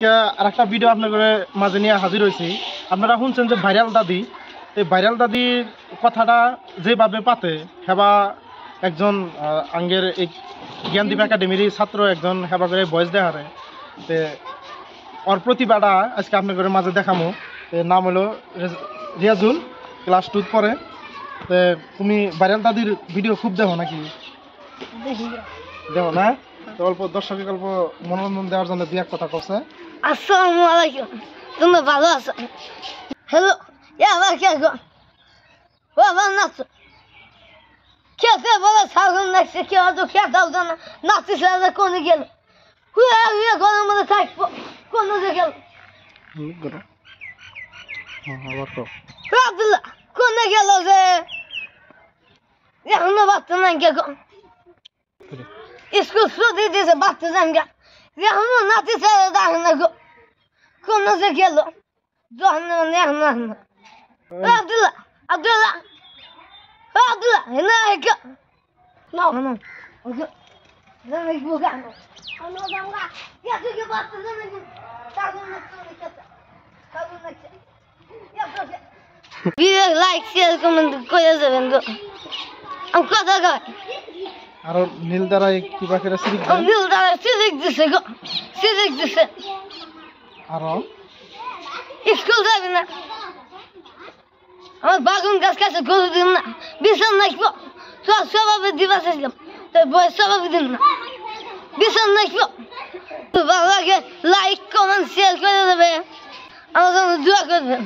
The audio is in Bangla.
আরেকটা ভিডিও আপনাদের মাঝে নিয়ে হাজির হয়েছি। আপনারা শুনছেন যে ভাইরাল দাদি, এই ভাইরাল দাদির কথাটা যেভাবে পাতে হেবা একজন আঙ্গের এই জ্ঞানদীপ একাডেমির ছাত্র একজন হেবা করে বয়স দেখারে ওর প্রতিভাটা আজকে আপনাদের মাঝে দেখামো। নাম হলো রিয়াজুল, ক্লাস 2 পড়ে। তুমি ভাইরাল দাদির ভিডিও খুব দেখো নাকি? দেখো না? তো অল্প দর্শকের অল্প মনোরঞ্জন দেওয়ার জন্য দু এক কথা করছে। আসসালামু আলাইকুম, তুমি ভালো আছো? হ্যালো, এবার কে গো বাবা নাচো খেতে বলে ছাগল নাচছে, কেউ তো খেতাও জানা নাচছে কোনে গেল হুয়া হুয়া ঘরের মধ্যে থাকবো কোন গেল আব্দুল্লাহ কোনে গেল যে এখনো বাচ্চা নাই কে গো স্কুল ছুটি দিয়েছে বাচ্চা যান গা এখনো নাচছে দেখেন না গো কোন যে গেল আব্দুল্লাহ আব্দুল্লাহ আব্দুল্লাহ না না না ওকে জানি বুকা আমি জামগা ইয়া তুই কি বাচ্চা জানি তাগো না তাগো না ভিডিও লাইক শেয়ার কমেন্ট করে যাবেন গো আমি কথা কই আর নীল দ্বারা কি বাকিরা সিরিক দেয়, নীল দ্বারা সিরিক দিছে গো সিরিক দিছে। আর স্কুল যাবি না আমার বাগুন গাছ কাছে গরু দিন না বিছান নাকবো তোর স্বভাবে দিবা চাইলাম তোর বয়স স্বভাবে দিন না বিছান নাকবো তো ভালো লাগে লাইক কমেন্ট শেয়ার করে দেবে আমার জন্য দোয়া করবেন।